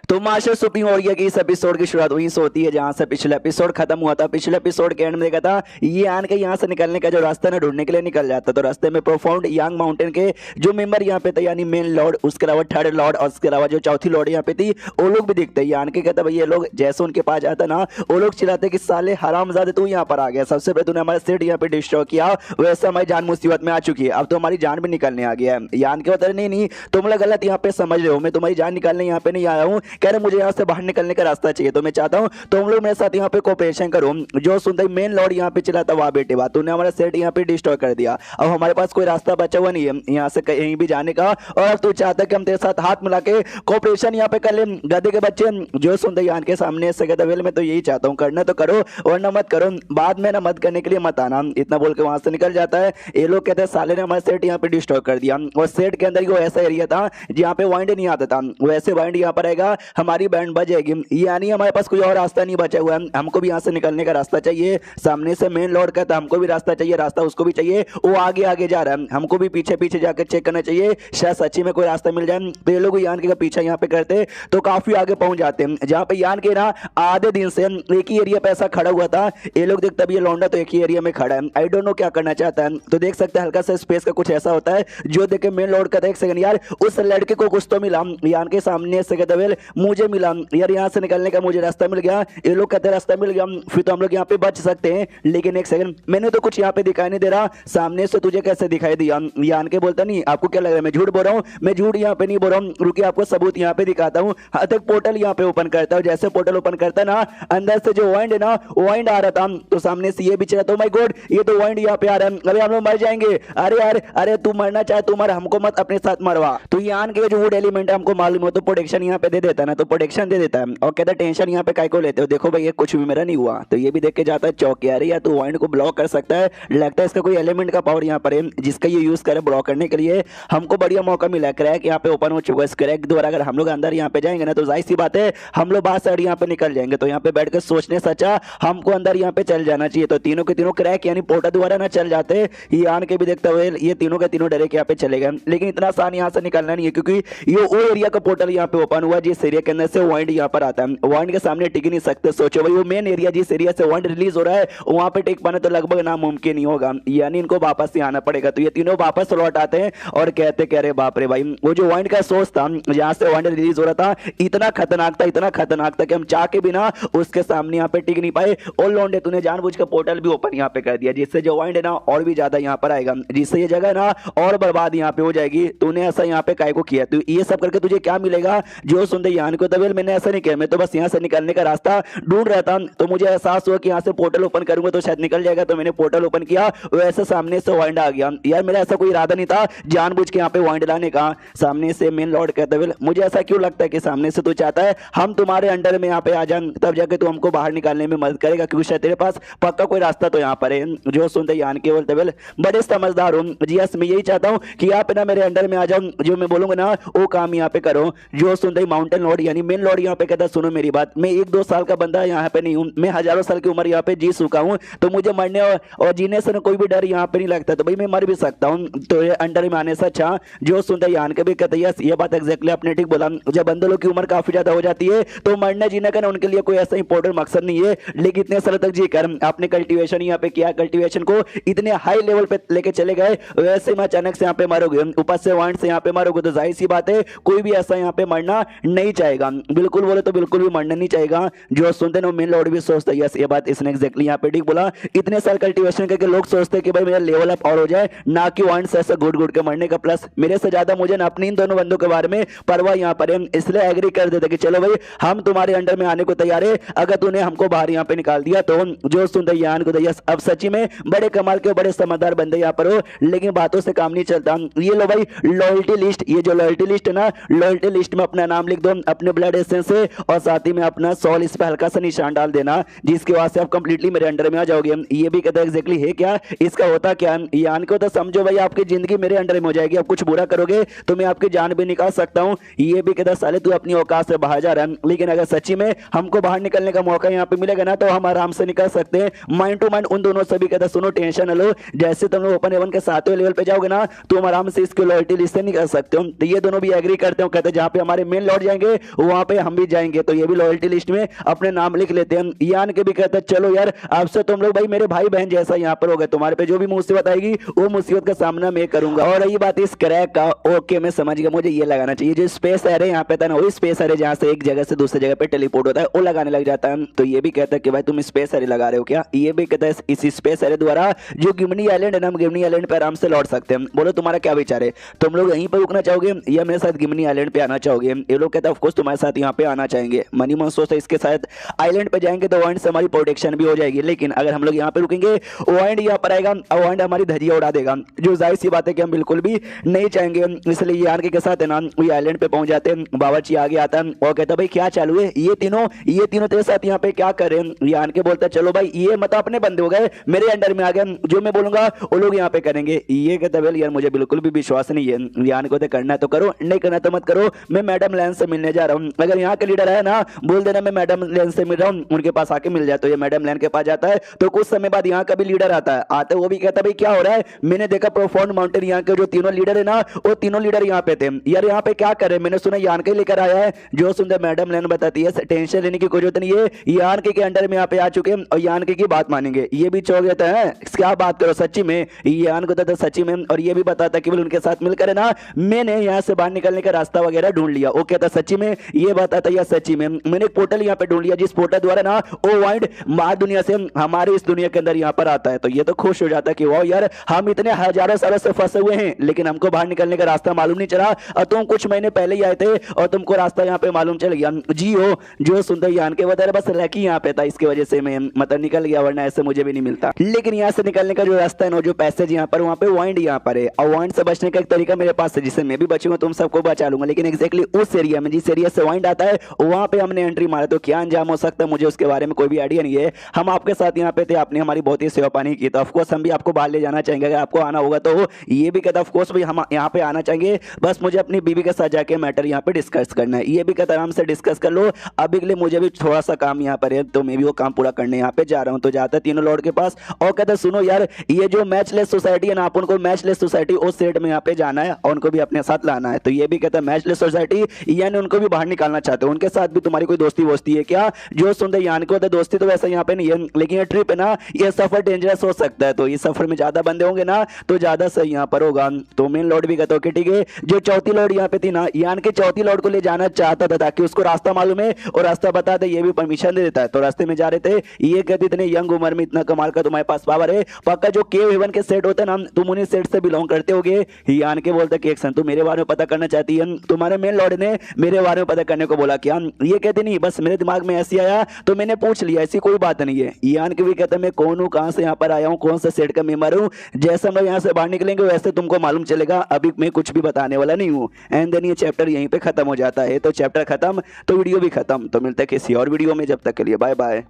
तो master supreme ओरिया की इस एपिसोड की शुरुआत वहीं से होती है जहां से पिछले एपिसोड खत्म हुआ था। पिछले एपिसोड के एंड में देखा था ये आन के यहाँ से निकलने का जो रास्ता ना ढूंढने के लिए निकल जाता। तो रास्ते में प्रोफाउंड यांग माउंटेन के जो मेंबर यहाँ पे थे यानी मेन लॉर्ड, उसके अलावा थर्ड लॉर्ड और उसके अलावा जो चौथी लॉर्ड यहाँ पे थी वो लोग भी दिखते हैं। यान के कहता भाई ये लोग जैसे उनके पास जाता ना वो लोग चिल्लाते कि साले हरामजादे तू यहाँ पर आ गया, सबसे पहले तूने हमारा सेट यहाँ पे डिस्ट्रॉय किया, वैसे हमारी जान मुसीबत में आ चुकी है, अब तो हमारी जान भी निकलने आ गया है। यान के बता नहीं नहीं तुम लोग गलत यहाँ पे समझ रहे हो, मैं तुम्हारी जान निकालने यहाँ पे नहीं आया हूँ। कह रहे मुझे यहाँ से बाहर निकलने का रास्ता चाहिए, तो मैं चाहता हूँ तुम लोग मेरे साथ यहाँ पे कोऑपरेशन करो। जो सुनते ही मेन लॉर्ड यहाँ पे चिल्लाता वाह बेटे वाह, तूने हमारा सेट यहाँ पे डिस्ट्रॉय कर दिया, अब हमारे पास कोई रास्ता बचा हुआ नहीं है यहाँ से कहीं भी जाने का, और तू चाहता कि हम तेरे साथ हाथ मिला के कोऑपरेशन यहाँ पे कर ले। गधे के बच्चे जो सुनते ही के सामने से कहता वेल मैं तो यही चाहता हूँ, करना तो करो वरना मत करो, बाद में ना मत करने के लिए मत आना। इतना बोल के वहां से निकल जाता है। ये लोग कहते हैं साले ने हमारा सेट यहाँ पे डिस्ट्रॉय कर दिया, और सेट के अंदर ही वो ऐसा एरिया था जहाँ पे वाइंड नहीं आता था, वैसे वाइंड यहाँ पर आएगा हमारी बैंड बजेगी, यानी हमारे पास कोई और रास्ता नहीं बचा हुआ है, हमको भी यहाँ से निकलने का रास्ता चाहिए। सामने से मेन लॉर्ड कहता हमको भी रास्ता चाहिए, रास्ता उसको भी चाहिए, वो आगे आगे जा रहा है, हमको भी पीछे पीछे जाकर चेक करना चाहिए शायद सच्ची में कोई रास्ता मिल जाए। तो ये लोग यान के पीछे यहाँ पे करते तो काफी आगे पहुंच जाते हैं, जहाँ पे यान के ना आधे दिन से एक ही एरिया पे ऐसा खड़ा हुआ था। ये लोग देखते अब ये लौंडा तो एक ही एरिया में खड़ा है, आई डोंट नो क्या करना चाहता है। तो देख सकते हैं हल्का सा स्पेस का कुछ ऐसा होता है जो देखे मेन लॉर्ड कहता है एक सेकंड यार उस लड़के को कुछ तो मिला, यान के सामने से कहता वेल मुझे मिला यार, यहाँ से निकलने का मुझे रास्ता मिल गया। ये लोग कहते रास्ता मिल गया फिर तो हम लोग यहाँ पे बच सकते हैं, लेकिन एक सेकंड मैंने तो कुछ यहाँ पे दिखाई नहीं दे रहा, सामने से तुझे कैसे दिखाई दिया? यान के बोलता नहीं आपको क्या लग रहा है मैं झूठ बोल रहा हूँ? मैं झूठ यहाँ पे नहीं बोल रहा हूँ, रुकिए आपको सबूत यहाँ पे दिखाता हूँ। हाथ एक पोर्टल यहाँ पे ओपन करता हूँ, जैसे पोर्टल ओपन करता ना अंदर से जो वाइंड है ना वाइंड आ रहा था, तो सामने से ये भी चला तो माय गॉड ये तो वाइंड यहाँ पे आ रहा है, अरे हम लोग मर जाएंगे। अरे यार अरे तू मरना चाहे तू मर, हमको मत अपने साथ मरवा। तो यान के जो वुड एलिमेंट है हमको मालूम हो तो प्रोटेक्शन यहाँ पे दे देता है ना, तो प्रोटेक्शन दे देता है और कहता है टेंशन यहाँ पे काय को लेते हो, देखो भाई ये कुछ भी मेरा नहीं हुआ। तो ये भी देख के जाता है चौक यार या तू वाइंड को ब्लॉक कर सकता है, लगता है इसका कोई एलिमेंट का पावर यहाँ पर है जिसका ये यूज करे ब्लॉक करने के लिए। हमको बढ़िया मौका मिला, क्रैक यहाँ पे ओपन हो चुका है, क्रैक द्वारा अगर हम लोग अंदर यहाँ पे जाएंगे ना तो जाहिर सी बात है हम लोग बाहर साइड यहाँ पे निकल जाएंगे। तो यहाँ पे बैठ कर सोचने सच्चा हमको अंदर यहाँ पे चल जाना चाहिए। तो तीनों के तीनों क्रैक यानी पोर्टल द्वारा ना चल जाते, यान के भी देखते हुए ये तीनों के तीनों डरे के यहाँ पे चले गए, लेकिन इतना आसान यहाँ से निकलना नहीं है क्योंकि ये वो एरिया का पोर्टल यहाँ पे ओपन हुआ जिस एरिया के अंदर से वाइंड यहाँ पर आता है, वाइंड के सामने टिक नहीं सकते। सोचो भाई वो मेन एरिया जिस एरिया से वाइंड रिलीज हो रहा है वहां पे टिक पाना तो लगभग नामुमकिन ही होगा, यानी इनको वापस से आना पड़ेगा। तो ये तीनों वापस लौट आते हैं और कहते कह रहे बाप रे भाई वो जो वाइंड का सोर्स था जहां से वाइंड रिलीज हो रहा था इतना खतरनाक था कि हम चाह के बिना उसके सामने यहाँ पे टिक नहीं पाए, और लौंडे तूने जानबूझ के पोर्टल भी ओपन यहाँ पे कर दिया जिससे जो वाइंड है ना और भी ज्यादा यहाँ पर आएगा, जिससे ये जगह ना और बर्बाद यहाँ पे हो जाएगी। तूने ऐसा यहाँ पे काय को किया, तो ये सब करके तुझे क्या मिलेगा? जो सुनते यान को तवेल मैंने ऐसा नहीं किया, मैं तो बस यहाँ से निकलने का रास्ता ढूंढ रहा था, तो मुझे एहसास हुआ कि यहाँ से पोर्टल ओपन करूंगा तो शायद निकल जाएगा, तो मैंने पोर्टल ओपन किया वैसे सामने से वाइंड आ गया। यार मेरा ऐसा कोई इरादा नहीं था जानबूझ के यहाँ पे वाइंड लाने का। सामने से मेन लॉर्ड कहता है मुझे ऐसा क्यों लगता है कि सामने से तू चाहता है हम तुम्हारे अंडर में यहाँ पे आ जाए तब जाके तू हमको बाहर निकालने में मदद करेगा, क्योंकि शायद तेरे पास पक्का कोई रास्ता तो यहाँ पर है। जो सुनते यान के बोलते बड़े समझदार हूँ जी, यस मैं यही चाहता हूँ कि आप ना मेरे अंडर में आ जाओ, जो मैं बोलूंगा ना वो काम यहाँ पे करो। जो सुनते ही माउंटेन लॉर्ड यानी मेन लॉर्ड यहाँ पे कहता सुनो मेरी बात, मैं 1-2 साल का बंदा यहाँ पे नहीं हूँ, मैं हजारों साल की उम्र यहाँ पे जी चुका हूँ, तो मुझे मरने और जीने से कोई भी डर यहाँ पे नहीं लगता, तो भाई मैं मर भी सकता हूँ, तो ये अंडर में आने से अच्छा। जो सुनते यान के भी कहते यस ये बात एग्जैक्टली आपने ठीक बोला, जब बंदे लोग की उम्र काफी ज्यादा हो जाती है तो मरने जीने का ना उनके लिए कोई ऐसा इंपॉर्टेंट मकसद नहीं है, लेकिन इतने साल तक जी कर आपने कल्टीवेशन यहाँ पे किया, कल्टीवेशन को इतने हाई लेवल पे लेके चले गए, वैसे में अचानक से यहाँ पे मरोगे, ऊपर से वाइंड से यहाँ पे मरोगे, तो जाहिर सी बात है कोई भी ऐसा यहाँ पे मरना नहीं चाहेगा, बिल्कुल बोले तो बिल्कुल भी मरना नहीं चाहेगा। जो सुनते ना मेन लॉर्ड भी सोचता है यस ये बात इसने एग्जैक्टली यहाँ पे ठीक बोला, इतने साल कल्टीवेशन करके लोग सोचते कि भाई मेरा लेवल अप और हो जाए, ना कि वाइंड से ऐसा घुट घुट के मरने का। प्लस मेरे से ज्यादा मुझे ना अपनी इन दोनों बंदों के बारे में परवाह यहाँ पर है, इसलिए एग्री कर देते कि चलो भाई हम तुम्हारे अंडर में आने को तैयार है, अगर तूने हमको बाहर यहाँ पे निकाल दिया तो। जो सुनते यान को यस अब सच्ची में बड़े कमाल के बड़े समझदार बंदे यहाँ पर हो, लेकिन बातों से काम नहीं चलता। ये लो भाई लॉयल्टी लिस्ट, ये जो लॉयल्टी लिस्ट है ना लॉयल्टी लिस्ट में अपना नाम लिख दो अपने ब्लड एसेंस से, और साथ ही में अपना सॉल इस पे हल्का सा निशान डाल देना, जिसके बाद से आप कंप्लीटली मेरे अंडर में आ जाओगे। ये भी कहता है एग्जैक्टली है क्या इसका होता क्या, यान को तो समझो भाई आपकी जिंदगी मेरे अंडर में हो जाएगी, आप कुछ बुरा करोगे तो मैं आपकी जान भी निकाल सकता हूँ। ये भी कहता है साले तू अपनी औकात से बाहर जा रहा है, लेकिन अगर सच्ची में हमको बाहर निकलने का मौका यहाँ पे मिलेगा ना तो हम आराम से निकल सकते हैं माइंड टू माइंड। उन दोनों से भी कहता सुनो टेंशन लो, जैसे तुम लोग ओपन हेवन के 7वें लेवल पे जाओगे ना तुम आराम से इसकी लॉयल्टी लिस्ट से निकल सकते हो। तो ये दोनों भी एग्री करते हो, कहते जहाँ पे हमारे मेन लॉर्ड जाएंगे वहां पे हम भी जाएंगे, तो ये भी लॉयल्टी लिस्ट में अपने नाम लिख लेते हैं। यान के भी कहते हैं चलो यार आपसे तुम लोग भाई मेरे भाई बहन जैसा यहाँ पर हो गए, तुम्हारे पे जो भी मुसीबत आएगी वो मुसीबत का सामना मैं करूंगा। और रही बात इस क्रैक का, ओके मैं समझ गया, मुझे ये लगाना चाहिए जो स्पेस एरे यहाँ पे था ना, वही स्पेस एरे जहाँ से एक जगह से दूसरी जगह पे टेलीपोर्ट होता है वो लगाने लग जाता है। तो ये भी कहता है कि भाई तुम स्पेस एरे लगा रहे हो क्या? ये भी कहता है इस स्पेस एरे द्वारा जो गिमनी आइलैंड है ना, हम गिमनी आइलैंड पे आराम से लौट सकते हैं। बोलो तुम्हारा क्या विचार है, तुम लोग यहीं पर रुकना चाहोगे या मेरे साथ गिमनी आइलैंड पे आना चाहोगे? ये लोग कहते हैं ऑफकोर्स तुम्हारे साथ यहाँ पे आना चाहेंगे। मनी मन सोचता है इसके साथ आइलैंड पे जाएंगे तो वाइंड से हमारी प्रोटेक्शन भी हो जाएगी, लेकिन अगर हम लोग यहाँ पे रुकेंगे वाइंड यहाँ पर आएगा और वाइंड हमारी धजिया उड़ा देगा, जो जाहिर सी बात है कि हम बिल्कुल भी नहीं चाहेंगे। इसलिए यार के साथ है ना वो आइलैंड पे पहुंच जाते हैं। बावर्ची आगे आता है और कहता है भाई क्या चालू है, ये तीनों तेरे साथ यहाँ पे क्या कर रहे हैं? यान के बोलता है चलो भाई ये मत अपने बंदे हो गए, मेरे अंडर में आ गए, जो मैं बोलूंगा वो लोग यहाँ पे करेंगे। ये कहता है यार मुझे बिल्कुल भी विश्वास नहीं है, यान को तो करना है तो करो, नहीं करना तो मत करो, मैं मैडम लैन से मिलने जा रहा हूँ। अगर यहाँ के लीडर है ना बोल देना मैं मैडम लैन से मिल रहा हूँ, उनके पास आके मिल जाए। तो ये मैडम लैन के पास जाता है, तो कुछ समय बाद यहाँ का भी लीडर आता है, आते वो भी कहता है भाई क्या हो रहा है? मैंने देखा प्रोफाउंड माउंटेन यहाँ के जो तीनों लीडर है ना वो तीनों लीडर यहाँ पे थे यार, यहाँ पे क्या कर रहे हैं? मैंने सुना यान के लेकर आया है। जो सुनते मैडम लैन बताती है टेंशन लेने की कोई जरूरत नहीं है, यान के अंडर में यहाँ पे आ चुके हैं और यान के बात मानेंगे। ये भी चौंक जाता है, क्या बात करो सच्ची में? यान को तो सच्ची में, और ये भी बताता कि उनके साथ मिलकर है ना मैंने यहाँ से बाहर निकलने का रास्ता वगैरह ढूंढ लिया। वो कहता सच्ची में? ये बताता यार सच्ची में मैंने एक पोर्टल यहाँ पे ढूंढ लिया, जिस पोर्टल द्वारा ना वो वाइंड बाहर दुनिया से हमारे इस दुनिया के अंदर यहाँ पर आता है। तो ये तो खुश हो जाता है कि वाह यार हम इतने हजारों सालों से फंसे हुए हैं लेकिन हमको बाहर निकलने का रास्ता मालूम नहीं चला, और तुम कुछ महीने पहले ही आए थे और तुमको रास्ता यहाँ पे मालूम चल गया। जी हो जो सुंदर यान के बता बस लकी यहाँ पे था, इसकी वजह से मैं मतलब निकल गया, वरना ऐसे मुझे भी नहीं मिलता। लेकिन यहाँ से निकलने का जो रास्ता है ना, जो पैसेज यहाँ पर, वहाँ पे वाइंड यहाँ पर है, और वाइंड से बचने का एक तरीका मेरे पास है जिससे मैं भी बचूंगा, तुम सबको बचा लूंगा। लेकिन एक्जैक्टली उस एरिया में जिस एरिया से वाइंड आता है वहां पे हमने एंट्री मारा तो क्या अंजाम हो सकता है मुझे उसके बारे में कोई भी आइडिया नहीं है। हम आपके साथ यहाँ पे थे, आपने हमारी बहुत ही सेवा पानी की, तो ऑफकोर्स हम भी आपको बाहर ले जाना चाहेंगे अगर आपको आना होगा। तो ये भी कहता ऑफकोर्स भाई हम यहाँ पे आना चाहेंगे, बस मुझे अपनी बीवी के साथ जाके मैटर यहाँ पे डिस्कस करना है। ये भी कहता आराम से डिस्कस कर लो, अभी के लिए मुझे भी थोड़ा सा काम यहाँ पर है तो मैं भी वो काम पूरा करने यहाँ पे जा रहा हूँ। तो जाता है तीनों लॉर्ड के पास और कहता सुनो यार ये जो मैचलेस सोसाइटी है ना, आप उनको मैचलेस सोसाइटी उस सेट में यहाँ पे जाना है और उनको भी अपने साथ लाना है। तो ये भी कहता है मैचलेस सोसाइटी यानी उनको भी बाहर निकालना चाहते हो, उनके साथ भी तुम्हारी कोई दोस्ती वोस्ती है क्या? जो सुनते यान को होता दोस्ती तो वैसा यहाँ पे नहीं है, लेकिन ये ट्रिप है ना ये सफर डेंजरस हो सकता है, तो इस सफर में ज्यादा बंदे होंगे ना तो ज्यादा सही यहाँ पर होगा। तो मेन लॉर्ड भी कहता हो कि ठीक है, जो चौथी लॉर्ड यहाँ पे थी ना, यान के चौथी लॉर्ड को ले जाना चाहता था ताकि उसको रास्ता मालूम है और रास्ता बता दे, ये भी परमिशन दे देता है। तो रास्ते में जा रहे थे, ये कहते इतने यंग उम्र में इतना कमाल का तुम्हारे पास पावर है, पक्का जो केव हेवन के सेट होते हैं ना तुम उन्हीं सेट से बिलोंग करते होगे। यान के बोलते कि एक सन तू मेरे बारे में पता करना चाहती है, तुम्हारे मेन लॉर्ड ने मेरे बारे में पता करने को बोला क्या? ये कहते नहीं, बस मेरे दिमाग में ऐसी आया तो मैंने पूछ लिया, ऐसी कोई बात नहीं है। यान के भी कहते मैं कौन हूँ, कहां से यहाँ पर आया हूँ, कौन सा सेट का मेंबर हूँ, जैसे हम लोग यहाँ से बाहर निकलेंगे वैसे तुमको मालूम चलेगा, अभी मैं कुछ भी बताने वाला नहीं हूँ। एंड देन ये चैप्टर यहीं पे खत्म हो जाता है। तो चैप्टर खत्म तो वीडियो भी खत्म। तो मिलता है किसी और वीडियो में, जब तक के लिए बाय बाय।